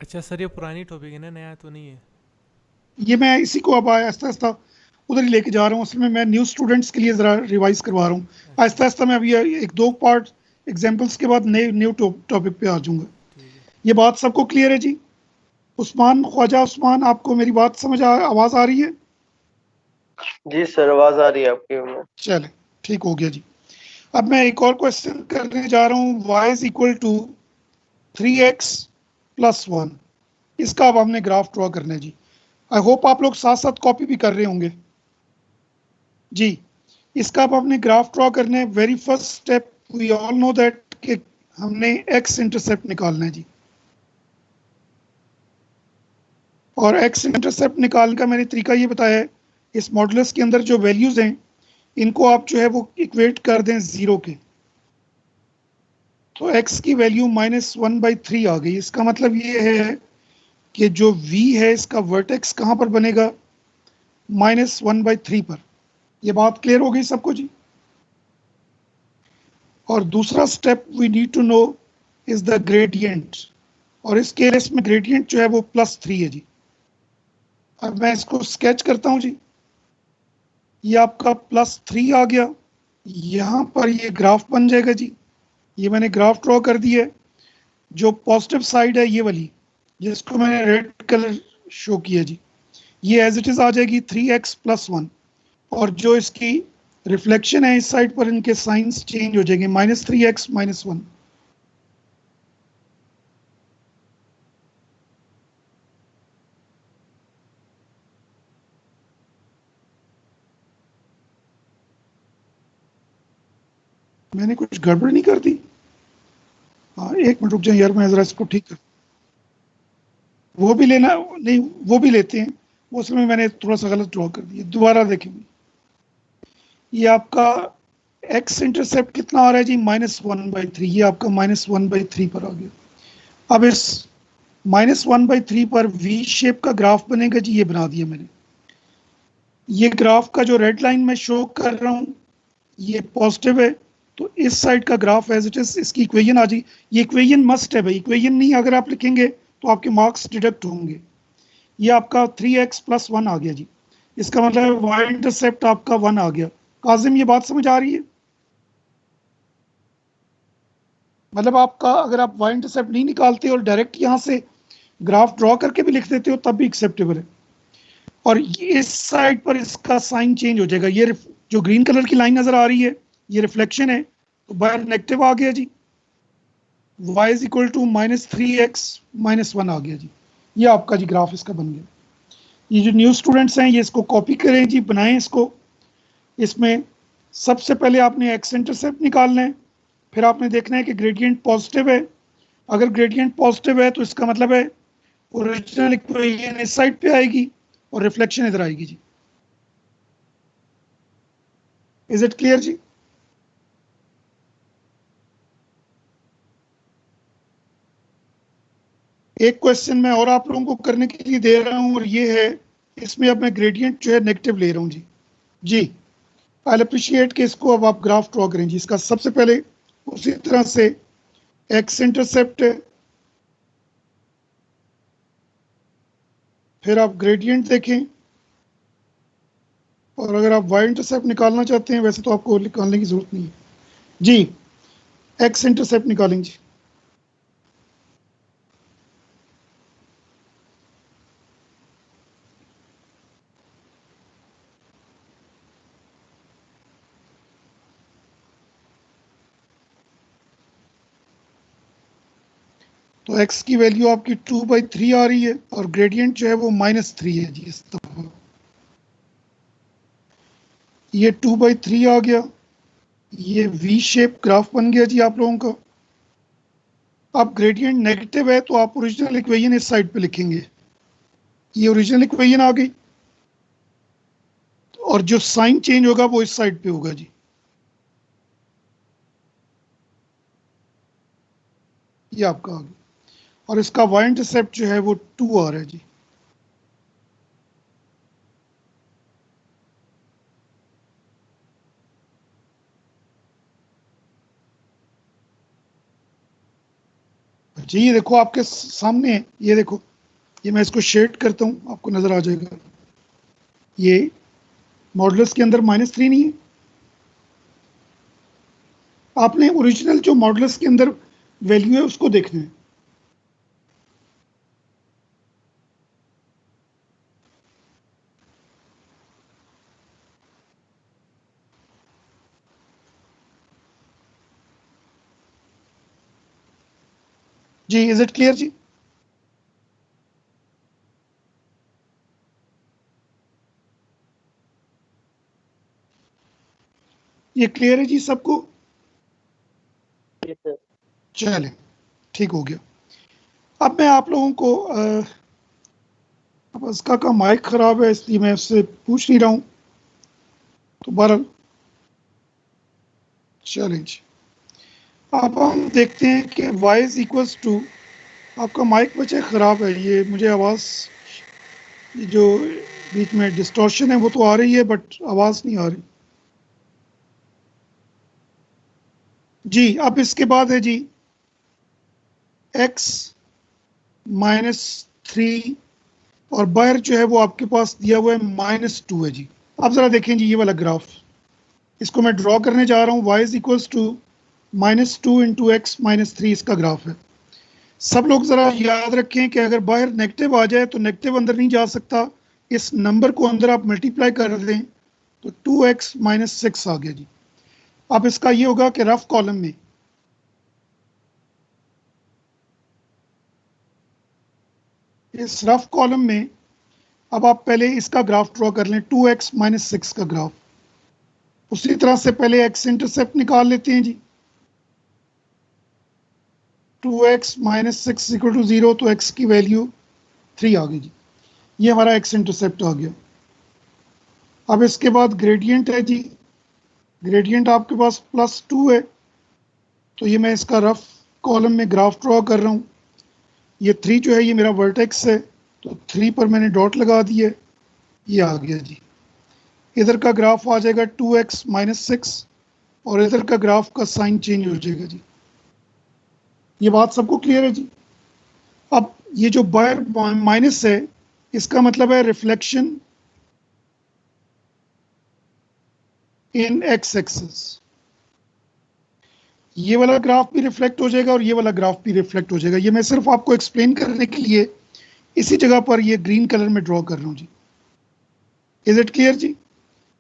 अच्छा सर, ये पुरानी टॉपिक है ना, नया तो नहीं है। ये मैं इसी को अब आहिस्ता आहिस्ता उधर ही लेके जा रहा हूँ। असल में मैं न्यू स्टूडेंट्स के लिए ज़रा रिवाइज करवा रहा हूँ। अच्छा। आहिस्ता आहिस्ता मैं अभी एक दो पार्ट एग्जाम्पल्स के बाद नए न्यू टॉपिक पे आ जाऊंगा। ठीक है। ये बात सबको क्लियर है जी? उस्मान, ख्वाजा उस्मान, आपको मेरी बात आवाज़ आ रही है? जी सर, आवाज आ रही है आपकी हमें। चले, ठीक हो गया जी। अब मैं एक और क्वेश्चन करने जा रहा हूँ। Y is equal to 3x+1। इसका अब हमने ग्राफ ड्रॉ करना है जी। आई होप आप लोग साथ साथ कॉपी भी कर रहे होंगे जी। इसका अब हमने ग्राफ ड्रॉ करना है। Very first step, we all know that कि हमने एक्स इंटरसेप्ट निकालना है जी। और एक्स इंटरसेप्ट निकालने का मैंने तरीका ये बताया है, इस मॉडुलस के अंदर जो वैल्यूज हैं इनको आप जो है वो इक्वेट कर दें जीरो के। तो एक्स की वैल्यू -1/3 आ गई। इसका मतलब ये है कि जो v है इसका वर्टेक्स कहाँ पर बनेगा? -1/3 पर। ये बात क्लियर हो गई सबको जी? और दूसरा step we need to know is the gradient. और इस केस में ग्रेडियंट जो है वो +3 है जी। अब मैं इसको स्केच करता हूं जी। ये आपका +3 आ गया। यहां पर ये ग्राफ बन जाएगा जी। ये मैंने ग्राफ ड्रॉ कर दिया है। जो पॉजिटिव साइड है ये वाली, जिसको मैंने रेड कलर शो किया जी, ये एज इट इज आ जाएगी 3x+1। और जो इसकी रिफ्लेक्शन है इस साइड पर, इनके साइंस चेंज हो जाएंगे, -3x -1। मैंने कुछ गड़बड़ नहीं कर दी? हाँ, एक मिनट रुक जाए यार, मैं जरा इसको ठीक कर। वो भी लेना नहीं, वो भी लेते हैं। वो उसमें मैंने थोड़ा सा गलत ड्रॉ कर दिया, दोबारा देखेंगे। ये आपका एक्स इंटरसेप्ट कितना आ रहा है जी? -1/3। ये आपका -1/3 पर आ गया। अब इस -1/3 पर वी शेप का ग्राफ बनेगा जी। ये बना दिया मैंने। ये ग्राफ का जो रेड लाइन में शो कर रहा हूँ ये पॉजिटिव है। तो इस साइड का ग्राफ एज इट इज, इसकी इक्वेशन आ जाएगी। ये इक्वेशन मस्ट है भाई, इक्वेशन नहीं अगर आप लिखेंगे तो आपके मार्क्स डिडक्ट होंगे। ये आपका 3x+1 आ गया जी। इसका मतलब वाई इंटरसेप्ट आपका 1 आ गया। काजिम, ये बात समझ आ रही है? मतलब आपका अगर आप वाई इंटरसेप्ट नहीं निकालते और डायरेक्ट यहाँ से ग्राफ ड्रॉ करके भी लिख देते हो तब भी एक्सेप्टेबल है। और इस साइड पर इसका साइन चेंज हो जाएगा। ये जो ग्रीन कलर की लाइन नजर आ रही है ये रिफ्लेक्शन है, तो बाहर नेगेटिव आ गया जी। y is equal to -3x-1 आ गया जी। ये आपका जी ग्राफ इसका बन गया। ये जो न्यू स्टूडेंट्स हैं ये इसको कॉपी करें जी, बनाएं इसको। इसमें सबसे पहले आपने एक्स इंटरसेप्ट निकालना है। फिर आपने देखना है कि ग्रेडियंट पॉजिटिव है। अगर ग्रेडियंट पॉजिटिव है तो इसका मतलब है ओरिजिनल इक्वेशन इस साइड पे आएगी और रिफ्लेक्शन इधर आएगी जी। इज इट क्लियर जी? एक क्वेश्चन मैं और आप लोगों को करने के लिए दे रहा हूं और ये है, इसमें अब मैं ग्रेडियंट जो है नेगेटिव ले रहा हूं जी। जी, आई अप्रिशिएट कि इसको अब आप ग्राफ ड्रॉ करें जी। इसका सबसे पहले उसी तरह से एक्स इंटरसेप्ट है, फिर आप ग्रेडियंट देखें। और अगर आप वाई इंटरसेप्ट निकालना चाहते हैं, वैसे तो आपको निकालने की जरूरत नहीं है जी। एक्स इंटरसेप्ट निकालेंगे जी। तो x की वैल्यू आपकी 2/3 आ रही है और ग्रेडियंट जो है वो -3 है जी। इस दफा ये 2/3 आ गया। ये वी शेप ग्राफ बन गया जी आप लोगों का। अब ग्रेडियंट नेगेटिव है तो आप ओरिजिनल इक्वेशन इस साइड पे लिखेंगे। ये ओरिजिनल इक्वेशन आ गई। और जो साइन चेंज होगा वो इस साइड पे होगा जी। ये आपका आ गया। और इसका वाई इंटरसेप्ट जो है वो 2 आ रहा है जी। जी ये देखो आपके सामने है, ये देखो, ये मैं इसको शेड करता हूँ, आपको नजर आ जाएगा। ये मॉडुलस के अंदर -3 नहीं है। आपने ओरिजिनल जो मॉडुलस के अंदर वैल्यू है उसको देखना है। जी इज इट क्लियर जी? ये क्लियर है जी सबको? जी सर। चले, ठीक हो गया। अब मैं आप लोगों को अब इसका का माइक खराब है इसलिए मैं उससे पूछ नहीं रहा हूँ, तो बहरहाल चलें जी। अब हम देखते हैं कि y इज इक्वल्स टू, आपका माइक बच्चे ख़राब है, ये मुझे आवाज़, ये जो बीच में डिस्टॉर्शन है वो तो आ रही है बट आवाज़ नहीं आ रही। जी अब इसके बाद है जी x -3 और बाहर जो है वो आपके पास दिया हुआ है -2 है जी। अब ज़रा देखें जी ये वाला ग्राफ, इसको मैं ड्रॉ करने जा रहा हूँ। y is equals to -2 into x -3 इसका ग्राफ है। सब लोग ज़रा याद रखें कि अगर बाहर नेगेटिव आ जाए तो नेगेटिव अंदर नहीं जा सकता, इस नंबर को अंदर आप मल्टीप्लाई कर दें तो 2x -6 आ गया जी। अब इसका ये होगा कि रफ कॉलम में, इस रफ कॉलम में अब आप पहले इसका ग्राफ ड्रॉ कर लें, 2x -6 का ग्राफ। उसी तरह से पहले x इंटरसेप्ट निकाल लेते हैं जी। 2x -6 इक्वल टू 0, तो x की वैल्यू 3 आ गई जी। ये हमारा x इंटरसेप्ट आ गया। अब इसके बाद ग्रेडियंट है जी, ग्रेडियंट आपके पास +2 है, तो ये मैं इसका रफ कॉलम में ग्राफ ड्रॉ कर रहा हूँ। ये 3 जो है ये मेरा वर्टेक्स है, तो 3 पर मैंने डॉट लगा दिए, ये आ गया जी। इधर का ग्राफ आ जाएगा 2x -6 और इधर का ग्राफ का साइन चेंज हो जाएगा जी। ये बात सबको क्लियर है जी? अब ये जो बायर माइनस है इसका मतलब है रिफ्लेक्शन इन x एक्सिस। ये वाला ग्राफ भी रिफ्लेक्ट हो जाएगा और ये वाला ग्राफ भी रिफ्लेक्ट हो जाएगा। ये मैं सिर्फ आपको एक्सप्लेन करने के लिए इसी जगह पर ये ग्रीन कलर में ड्रॉ कर रहा हूँ जी। इज इट क्लियर जी?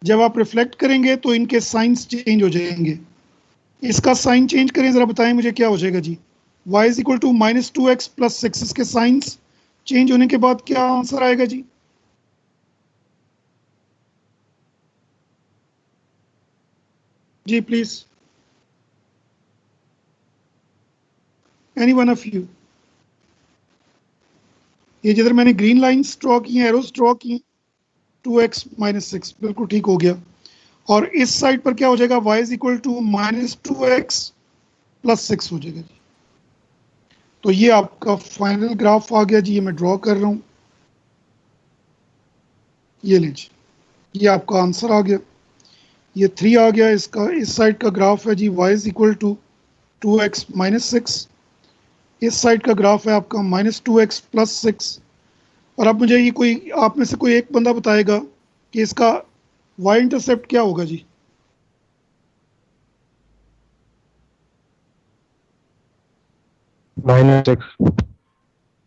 जब आप रिफ्लेक्ट करेंगे तो इनके साइंस चेंज हो जाएंगे। इसका साइन चेंज करें, जरा बताएं मुझे क्या हो जाएगा जी? y is equal to -2x + 6, इसके साइंस चेंज होने के बाद क्या आंसर आएगा जी? जी please, any one of you. ये जिधर मैंने ग्रीन लाइंस ड्रॉ की हैं, एरोस ड्रॉ की हैं, 2x -6 बिल्कुल ठीक हो गया। और इस साइड पर क्या हो जाएगा? y is equal to -2x + 6 हो जाएगा जी। तो ये आपका फाइनल ग्राफ आ गया जी, ये मैं ड्रॉ कर रहा हूँ, ये लीजिए, ये आपका आंसर आ गया। ये 3 आ गया, इसका इस साइड का ग्राफ है जी y is equal to 2x -6, इस साइड का ग्राफ है आपका -2x + 6। और अब मुझे ये कोई आप में से कोई एक बंदा बताएगा कि इसका y इंटरसेप्ट क्या होगा जी? -6।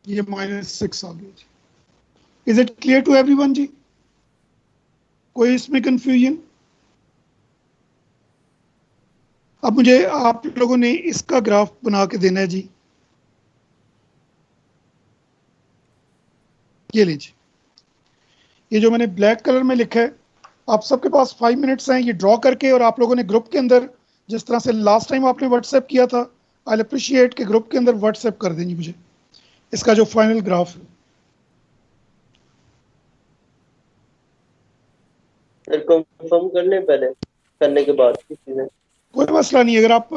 ये -6 आ गया जी। Is it clear to everyone जी? कोई इसमें कंफ्यूजन? अब मुझे आप लोगों ने इसका ग्राफ बना के देना है जी। ये लीजिए, ये जो मैंने ब्लैक कलर में लिखा है, आप सबके पास 5 मिनट्स हैं ये ड्रॉ करके, और आप लोगों ने ग्रुप के अंदर जिस तरह से लास्ट टाइम आपने व्हाट्सएप किया था, आई अप्रिशिएट के ग्रुप के अंदर व्हाट्सएप कर देंगे मुझे इसका जो फाइनल ग्राफ है। सर कंफर्म करने पहले, करने के बाद किसी चीजें। कोई मसला नहीं, अगर आप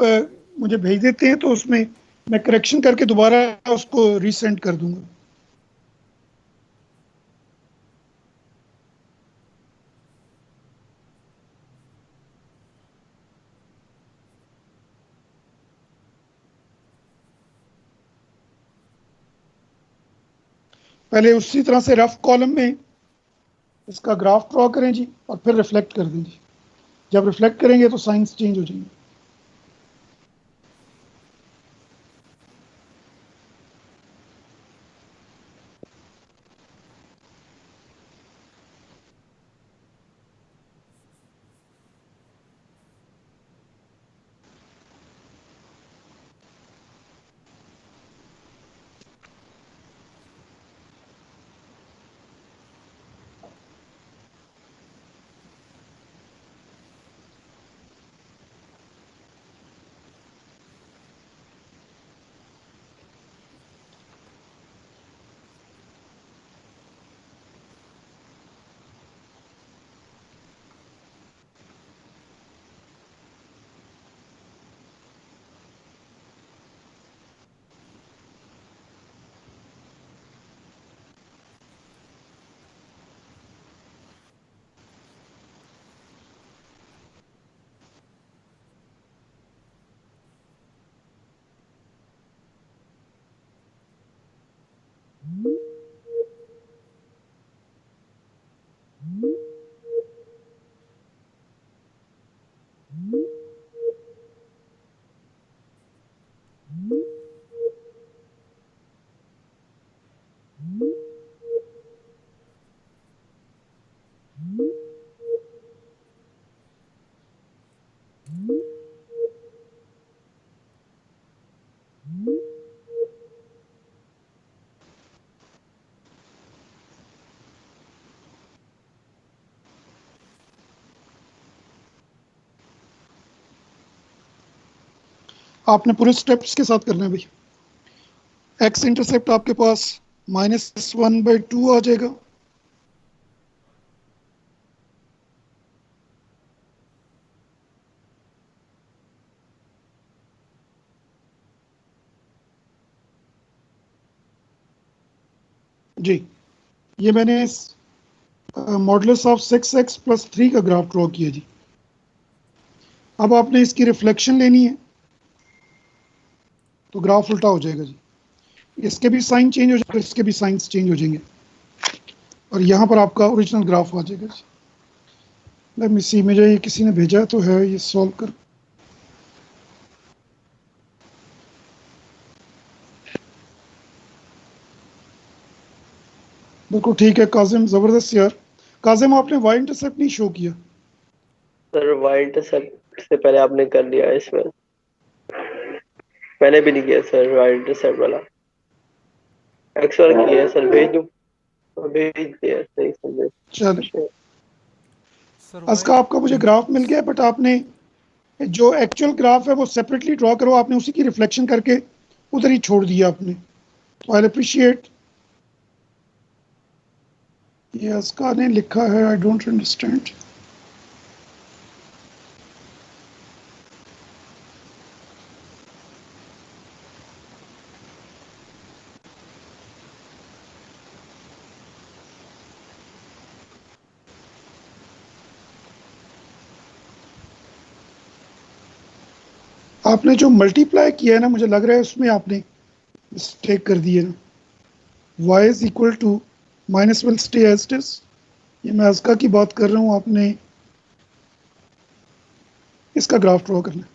मुझे भेज देते हैं तो उसमें मैं करेक्शन करके दोबारा उसको रीसेंड कर दूंगा। पहले उसी तरह से रफ कॉलम में इसका ग्राफ ड्रॉ करें जी, और फिर रिफ्लेक्ट कर दें जी। जब रिफ्लेक्ट करेंगे तो साइंस चेंज हो जाएंगे। आपने पूरे स्टेप्स के साथ करना है भाई। एक्स इंटरसेप्ट आपके पास -1/2 आ जाएगा। जी, ये मैंने मॉडुलस ऑफ 6x+3 का ग्राफ ड्रॉ किया जी। अब आपने इसकी रिफ्लेक्शन लेनी है, तो ग्राफ उल्टा हो जाएगा जी। इसके भी साइन चेंज हो जाएगा, इसके भी साइंस चेंज हो जाएंगे, और यहाँ पर आपका ओरिजिनल ग्राफ आ जाएगा जी। लेट मी सी, मुझे ये किसी ने भेजा तो है, ये सॉल्व कर। बिल्कुल ठीक है काजिम, जबरदस्त यार। काजिम, आपने वाई इंटरसेप्ट नहीं शो किया। सर वाई इंटरसेप्ट से पहले आपने कर लिया है इसमें, मैंने भी नहीं किया सर वाई इंटरसेप्ट वाला। एक्स वाला किया है सर, भेज दूं? भेज दिया सही सर। चलिए, सर वाई इसका आपका मुझे ग्राफ मिल गया, बट आपने जो एक्चुअल ग्राफ है वो सेपरेटली ड्रॉ करो। आपने उसी की रिफ्लेक्शन करके उधर ही छोड़ दिया आपने, तो आई अप्रिशिएट। ये इसका ने लिखा है, आई डोंट अंडरस्टैंड। आपने जो मल्टीप्लाई किया है ना, मुझे लग रहा है उसमें आपने मिस्टेक कर दी है ना। y is equal to minus will stay as it is. ये मैं इसका की बात कर रहा हूँ, आपने इसका ग्राफ ड्रॉ करना है।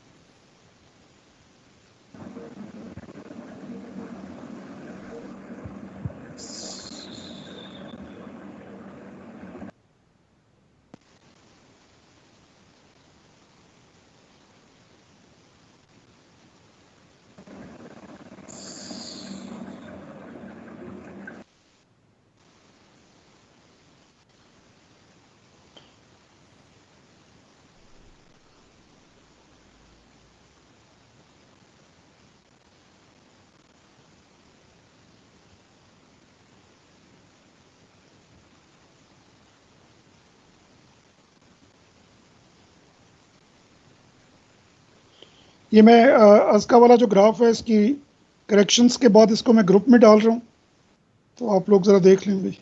ये मैं इसका वाला जो ग्राफ है, इसकी करेक्शंस के बाद इसको मैं ग्रुप में डाल रहा हूँ, तो आप लोग ज़रा देख लें भाई।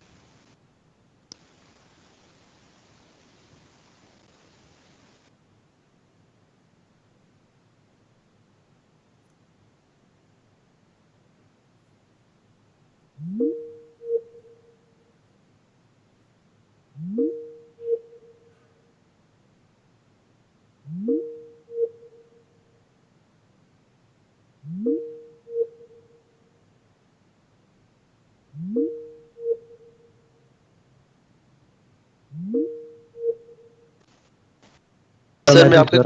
सर मैं आपके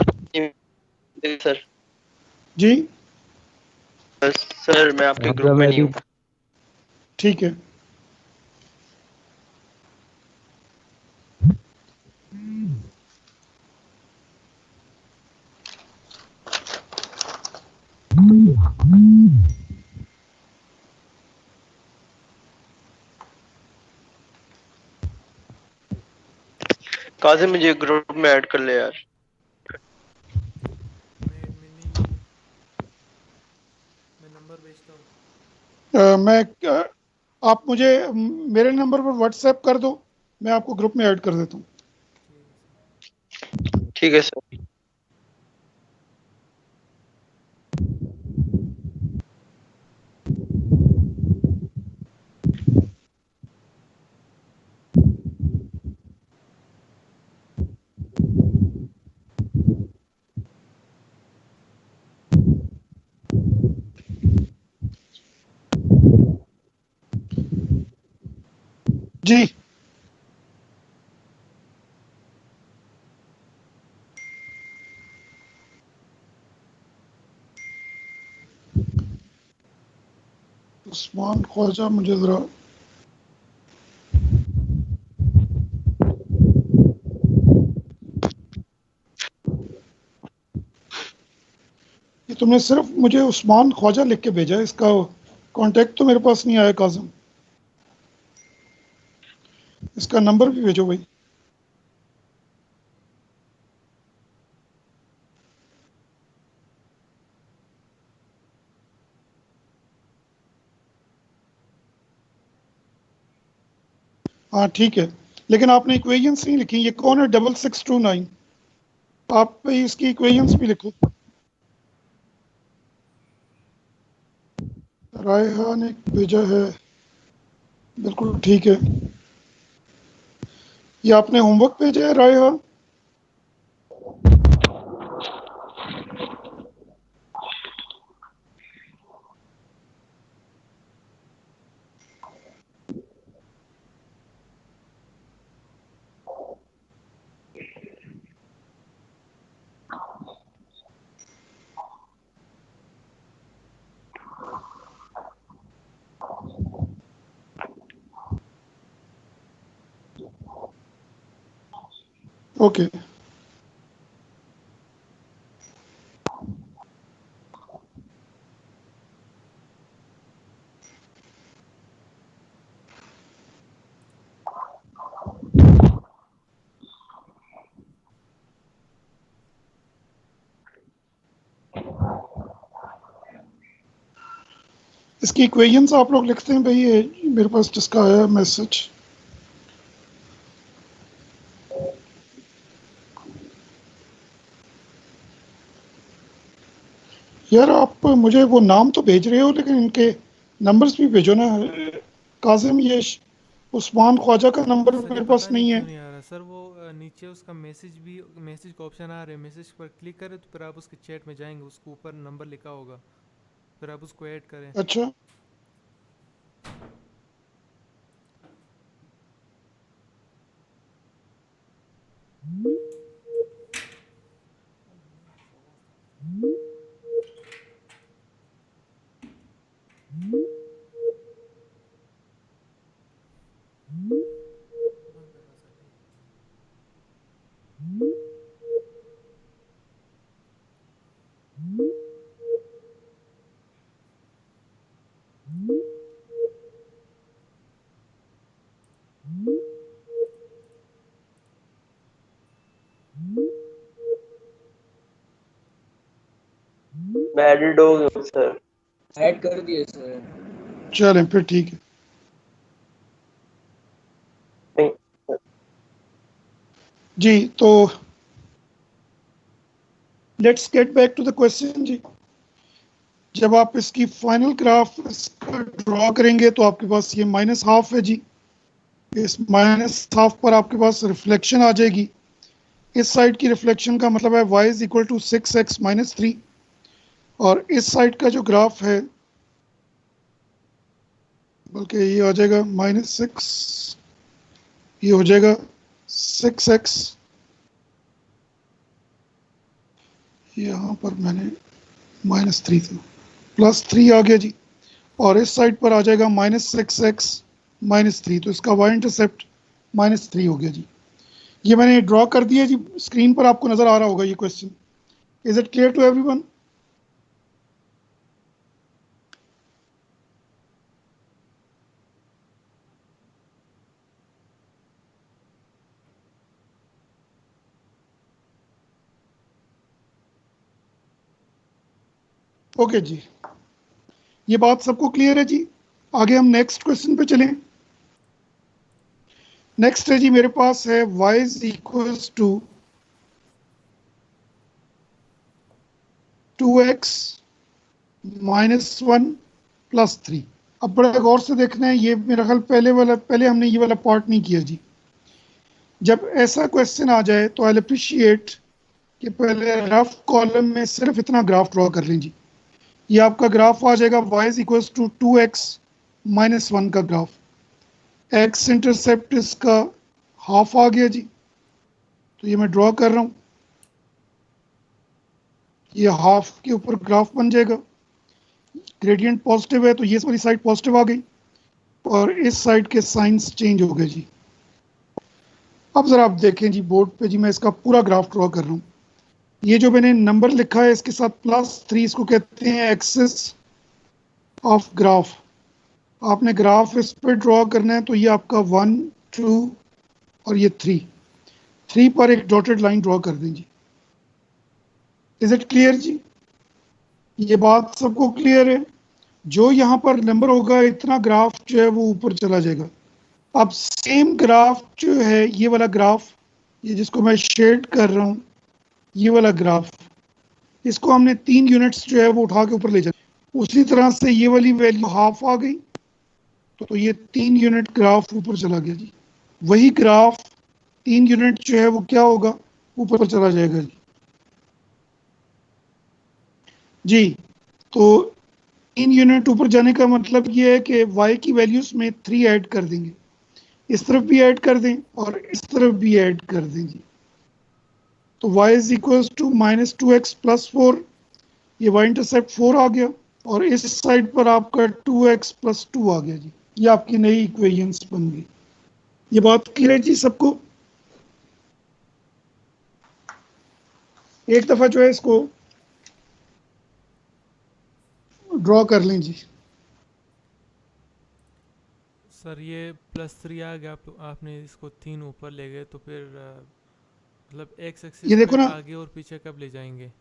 सर जी सर मैं आपके ग्रुप में नहीं हूँ। ठीक है। काजिम मुझे ग्रुप में ऐड कर ले यार। मैं एडमिन नहीं हूँ, मैं नंबर भेजता हूँ। आप मुझे मेरे नंबर पर व्हाट्सएप कर दो, मैं आपको ग्रुप में ऐड कर देता हूँ। ठीक है सर। ठीक है सर। जी उस्मान ख्वाजा, मुझे ज़रा ये तुमने सिर्फ मुझे उस्मान ख्वाजा लिख के भेजा है, इसका कांटेक्ट तो मेरे पास नहीं आया काजिम। इसका नंबर भी भेजो भाई। हाँ ठीक है, लेकिन आपने इक्वेशंस नहीं लिखी। ये कौन है 6629? आप भाई इसकी इक्वेशंस भी लिखो। रायहा ने भेजा है, बिल्कुल ठीक है। ये आपने होमवर्क भेजा है रायहा? ओके। इसकी इक्वेशंस आप लोग लिखते हैं भाई, ये मेरे पास जिसका आया मैसेज। यार आप मुझे वो नाम तो भेज रहे हो, लेकिन इनके नंबर्स भी भेजो ना। काजिम, ये उस्मान ख्वाजा का नंबर सर ये मेरे पता पास नहीं नहीं है। क्यों नहीं आ रहा सर, वो नीचे उसका मैसेज भी, मैसेज का ऑप्शन आ रहा है, मैसेज पर क्लिक करें तो फिर आप उसके चैट में जाएंगे, उसके ऊपर नंबर लिखा होगा, फिर आप उसको ऐड करें। अच्छा, मैं एडिट हो गया हूँ सर। ऐड कर दिए सर। चलें फिर ठीक है। नहीं, जी तो let's get back to the question जी। जब आप इसकी फाइनल ग्राफ ड्रॉ करेंगे तो आपके पास ये माइनस हाफ है जी। इस माइनस हाफ पर आपके पास रिफ्लेक्शन आ जाएगी। इस साइड की रिफ्लेक्शन का मतलब है y is equal to 6x-3, और इस साइड का जो ग्राफ है, बल्कि ये आ जाएगा -6, ये हो जाएगा 6x यहाँ पर मैंने -3 था, +3 आ गया जी, और इस साइड पर आ जाएगा -6x -3, तो इसका y इंटरसेप्ट -3 हो गया जी। ये मैंने ड्रॉ कर दिया जी, स्क्रीन पर आपको नजर आ रहा होगा ये question. Is it clear to everyone? Okay जी, ये बात सबको क्लियर है जी। आगे हम नेक्स्ट क्वेश्चन पे चलें। नेक्स्ट है जी, मेरे पास है y is equals to 2x -1 + 3। अब बड़े गौर से देखना है, ये मेरा ख्याल पहले हमने ये वाला पार्ट नहीं किया जी। जब ऐसा क्वेश्चन आ जाए तो आई अप्रिशिएट कि पहले रफ कॉलम में सिर्फ इतना ग्राफ ड्रॉ कर लें जी। ये आपका ग्राफ आ जाएगा y is equals to 2x -1 का ग्राफ। x इंटरसेप्ट इसका हाफ आ गया जी, तो ये मैं ड्रॉ कर रहा हूँ। ये हाफ के ऊपर ग्राफ बन जाएगा, ग्रेडियंट पॉजिटिव है तो ये वाली साइड पॉजिटिव आ गई, और इस साइड के साइंस चेंज हो गए जी। अब जरा आप देखें जी बोर्ड पे जी, मैं इसका पूरा ग्राफ ड्रॉ कर रहा हूँ। ये जो मैंने नंबर लिखा है इसके साथ +3, इसको कहते हैं एक्सिस ऑफ ग्राफ। आपने ग्राफ इस पर ड्रॉ करना है, तो ये आपका 1 2 और ये 3 पर एक डॉटेड लाइन ड्रॉ कर दें जी। इज इट क्लियर जी? ये बात सबको क्लियर है? जो यहाँ पर नंबर होगा इतना ग्राफ जो है वो ऊपर चला जाएगा। अब सेम ग्राफ जो है, ये वाला ग्राफ, ये जिसको मैं शेड कर रहा हूँ, ये वाला ग्राफ, इसको हमने 3 यूनिट्स जो है वो उठा के ऊपर ले जाए। उसी तरह से ये वाली वैल्यू हाफ आ गई, तो ये 3 यूनिट ग्राफ ऊपर चला गया जी। वही ग्राफ 3 यूनिट जो है वो क्या होगा, ऊपर चला जाएगा जी। जी, तो 3 यूनिट ऊपर जाने का मतलब ये है कि y की वैल्यूज में 3 ऐड कर देंगे, इस तरफ भी ऐड कर दें और इस तरफ भी ऐड कर दें जी। तो y is equals to -2x + 4, ये y इंटरसेप्ट 4 आ गया, और इस साइड पर आपका 2x + 2 आ गया जी। ये आपकी नई इक्वेशंस बन गई। ये बात क्लियर जी सबको? एक दफा जो है इसको ड्रॉ कर लें जी। सर ये +3 आ गया, आपने इसको 3 ऊपर ले गए, तो फिर मतलब x एक्सिस ये देखो पे ना आगे और पीछे कब ले जाएंगे?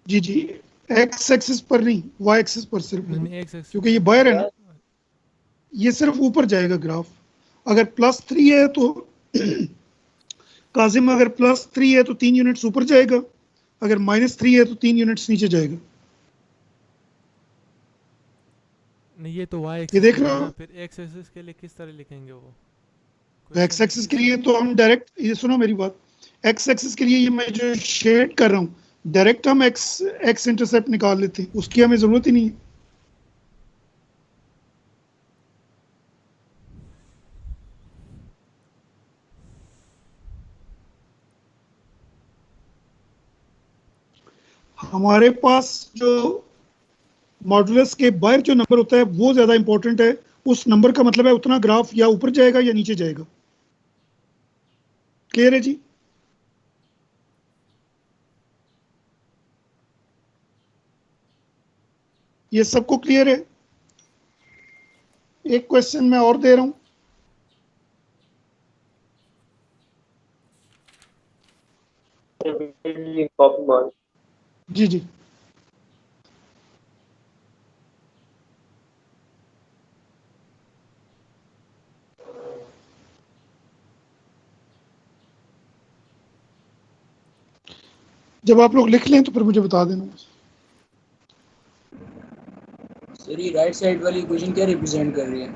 जी जी, x एक्सिस पर नहीं, y एक्सिस पर सिर्फ नहीं लें, नहीं, x एक्सिस क्योंकि ये बाहर है ना, ये सिर्फ ऊपर जाएगा ग्राफ। अगर +3 है तो काजिम, अगर +3 है तो 3 यूनिट्स ऊपर जाएगा, अगर -3 है तो 3 यूनिट्स नीचे जाएगा। नहीं, ये तो y ये एक्सिस देख पे रहे है हो? ना, फिर x एक्सिस के लिए किस तरह लिखेंगे वो तो एक्स क्वेश्चन? एक्सिस के लिए तो हम डायरेक्ट, ये सुनो मेरी बात, एक्स एक्सिस के लिए ये मैं जो शेड कर रहा हूँ, डायरेक्ट हम एक्स इंटरसेप्ट निकाल लेते हैं, उसकी हमें जरूरत ही नहीं है। हमारे पास जो मॉडुलस के बाहर जो नंबर होता है वो ज्यादा इंपॉर्टेंट है। उस नंबर का मतलब है उतना ग्राफ या ऊपर जाएगा या नीचे जाएगा। क्लियर है जी? ये सबको क्लियर है? एक क्वेश्चन मैं और दे रहा हूं। कॉपी मार। जी जी, जब आप लोग लिख लें तो फिर मुझे बता देना। सर ये राइट साइड वाली इक्वेशन क्या रिप्रेजेंट कर रही है?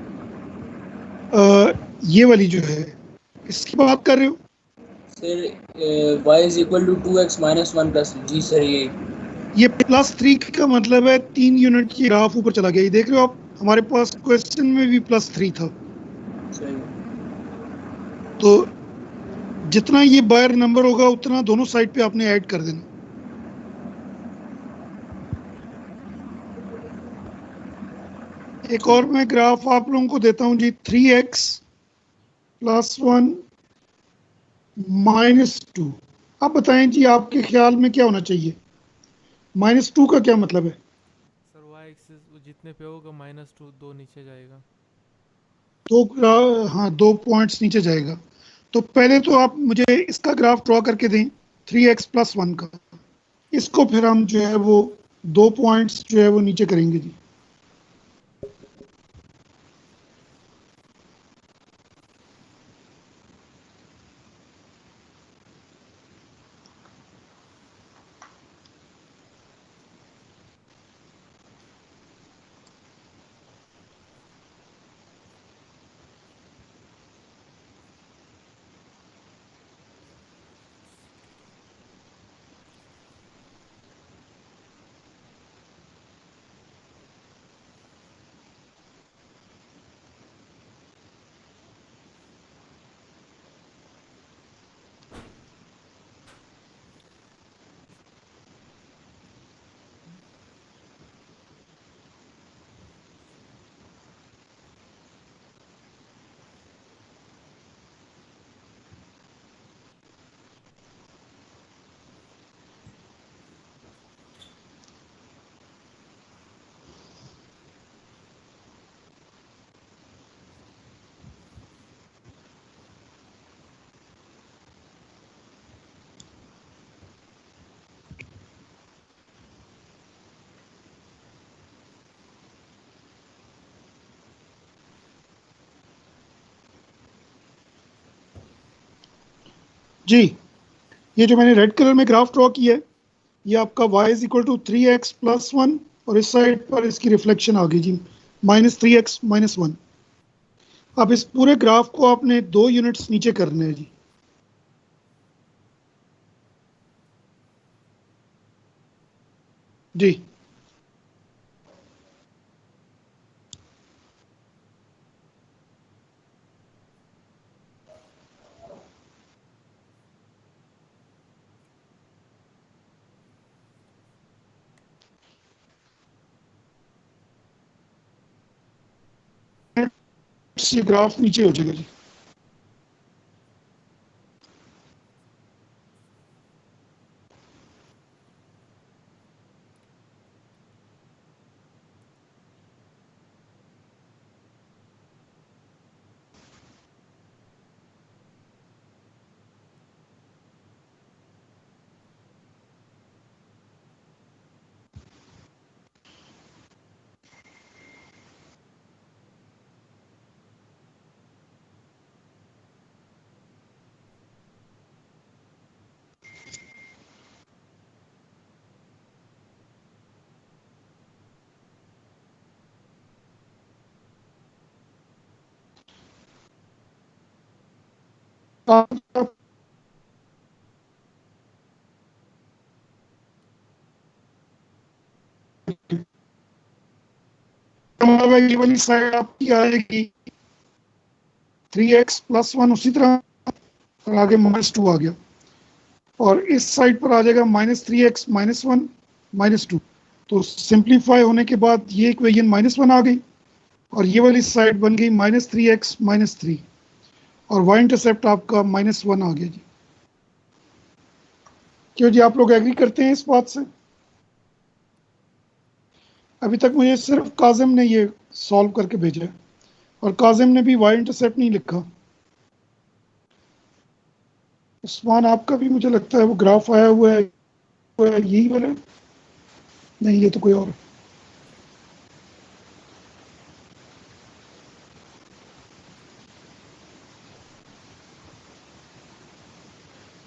ये वाली जो है, इसकी बात कर रहे हो? Sir y is equal to 2x -1 + जी सर ये +3 का मतलब है 3 यूनिट की ग्राफ ऊपर चला गया। ये देख रहे हो आप, हमारे पास क्वेश्चन में भी +3 था, सही। तो जितना ये बायर नंबर होगा उतना दोनों साइड पे आपने ऐड कर देना। एक और मैं ग्राफ आप लोगों को देता हूं जी, 3x प्लस 1 -2। आप बताएं जी, आपके ख्याल में क्या होना चाहिए? -2 का क्या मतलब है? सर वाई एक्सिस जितने पे होगा -2 2 नीचे जाएगा। हाँ, 2 पॉइंट्स नीचे जाएगा। तो पहले तो आप मुझे इसका ग्राफ ड्रॉ करके दें, 3x प्लस 1 का। इसको फिर हम जो है वो 2 पॉइंट्स जो है वो नीचे करेंगे जी। जी, ये जो मैंने रेड कलर में ग्राफ ड्रॉ किया है, ये आपका y is equal to 3x plus 1, और इस साइड पर इसकी रिफ्लेक्शन आ गई जी, -3x -1। अब इस पूरे ग्राफ को आपने 2 यूनिट्स नीचे करने हैं जी। जी, ये ग्राफ नीचे हो जाएगा जी। मतलब ये वाली साइड आपकी आएगी 3x प्लस 1, उसी तरह, और आगे -2 आ गया, और इस साइड पर आ जाएगा -3x -1 -2। तो सिंप्लीफाई होने के बाद ये इक्वेशन -1 आ गई, और ये वाली साइड बन गई -3x -3, और y इंटरसेप्ट आपका -1 आ गया जी। क्यों जी, आप लोग एग्री करते हैं इस बात से? अभी तक मुझे सिर्फ काजिम ने ये सॉल्व करके भेजा है, और काजिम ने भी y इंटरसेप्ट नहीं लिखा। उस्मान, आपका भी मुझे लगता है वो ग्राफ आया हुआ है, यही वाला? नहीं, ये तो कोई और है।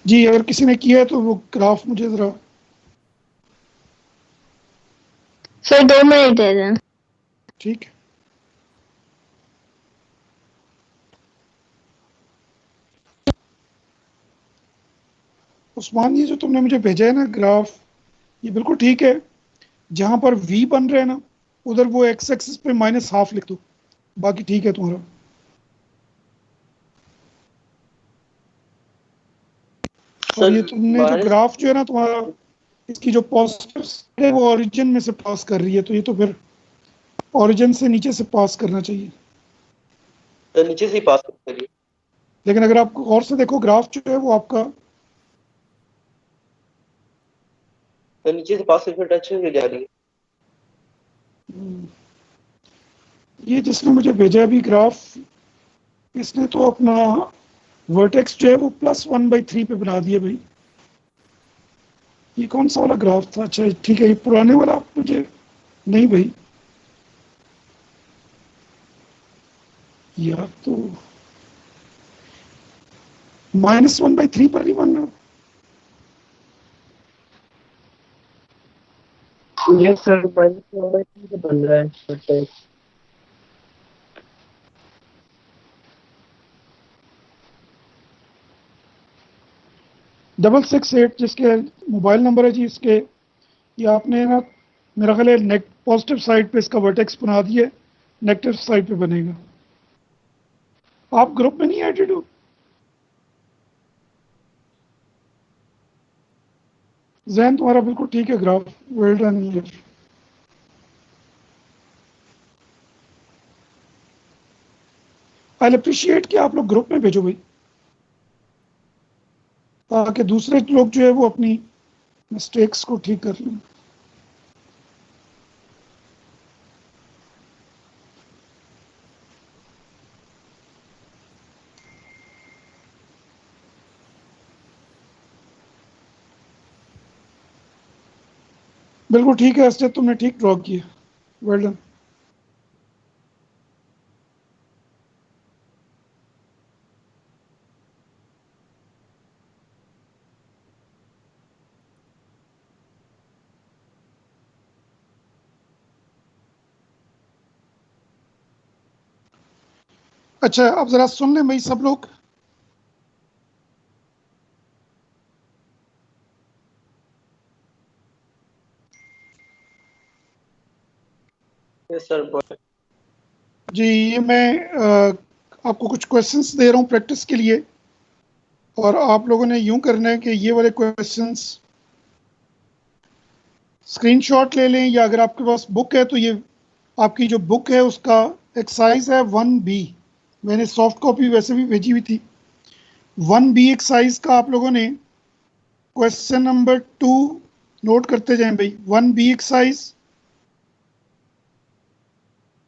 जी, अगर किसी ने किया है तो वो ग्राफ मुझे जरा। सर 2 मिनट दे दें। ठीक है। उस्मान, ये जो तुमने मुझे भेजा है ना ग्राफ, ये बिल्कुल ठीक है। जहां पर v बन रहे हैं ना, उधर वो x एक्सिस पे -1/2 लिख दो, बाकी ठीक है तुम्हारा। और सर ये तुमने जो बारिश ग्राफ जो है ना तुम्हारा, इसकी जो पॉजिटिव है वो ओरिजिन में से पास कर रही है, तो ये तो फिर ओरिजिन से नीचे से पास करना चाहिए, तो नीचे से ही पास करिए। लेकिन अगर आप गौर से देखो ग्राफ जो है वो आपका तो नीचे से पास करके टच होके जा रही है। ये जिसने मुझे भेजा अभी ग्राफ, इसने तो अपना वर्टेक्स जो है वो +1/3 पे बना दिया भाई। ये कौन सा वाला ग्राफ था? अच्छा ठीक है, ये पुराने वाला आप मुझे नहीं भाई, यार तो -1/3 पर नहीं बन रहा। यस सर, -1/3 बन रहा है वर्टेक्स। 668 जिसके मोबाइल नंबर है जी इसके, ये आपने ना मेरा ख्याल है नेट पॉजिटिव साइड पे इसका वर्टेक्स बना दिया, नेगेटिव साइड पे बनेगा। आप ग्रुप में नहीं एडेड हो? जहन तुम्हारा बिल्कुल ठीक है, ग्राफ वेल डन है। आई अप्रिशिएट कि आप लोग ग्रुप में भेजो भाई, ताकि दूसरे लोग जो है वो अपनी मिस्टेक्स को ठीक कर लें। बिल्कुल ठीक है अस्जद, तुमने ठीक ड्रॉ किया, वेल डन। अच्छा अब जरा सुन लें भाई सब लोग। Yes sir. जी ये मैं आपको कुछ क्वेश्चंस दे रहा हूँ प्रैक्टिस के लिए, और आप लोगों ने यूं करना है कि ये वाले क्वेश्चंस स्क्रीनशॉट ले लें, या अगर आपके पास बुक है तो ये आपकी जो बुक है उसका एक्सरसाइज है 1B, मैंने सॉफ्ट कॉपी वैसे भी भेजी हुई थी। 1B एक्सरसाइज का आप लोगों ने क्वेश्चन नंबर 2 नोट करते जाएं भाई। 1B एक्सरसाइज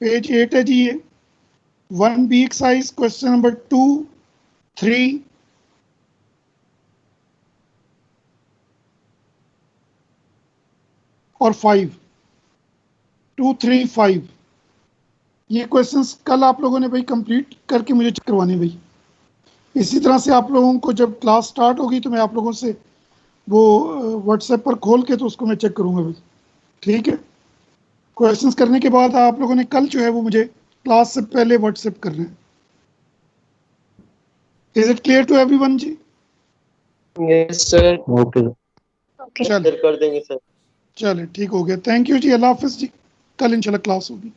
पेज 8 है जी ये। 1B एक्सरसाइज क्वेश्चन नंबर 2, 3 और 5, 2, 3, 5 ये क्वेश्चंस कल आप लोगों ने भाई कंप्लीट करके मुझे चेक करवाने भाई। इसी तरह से आप लोगों को जब क्लास स्टार्ट होगी तो मैं आप लोगों से वो व्हाट्सएप पर खोल के तो उसको मैं चेक करूंगा भाई, ठीक है। क्वेश्चंस करने के बाद आप लोगों ने कल जो है वो मुझे क्लास से पहले व्हाट्सएप करना है। Is it clear to everyone जी? Yes sir. ओके चले कर देंगे सर। चले ठीक हो गया, थैंक यू जी, अल्लाह हाफिज जी, कल इंशाल्लाह क्लास होगी।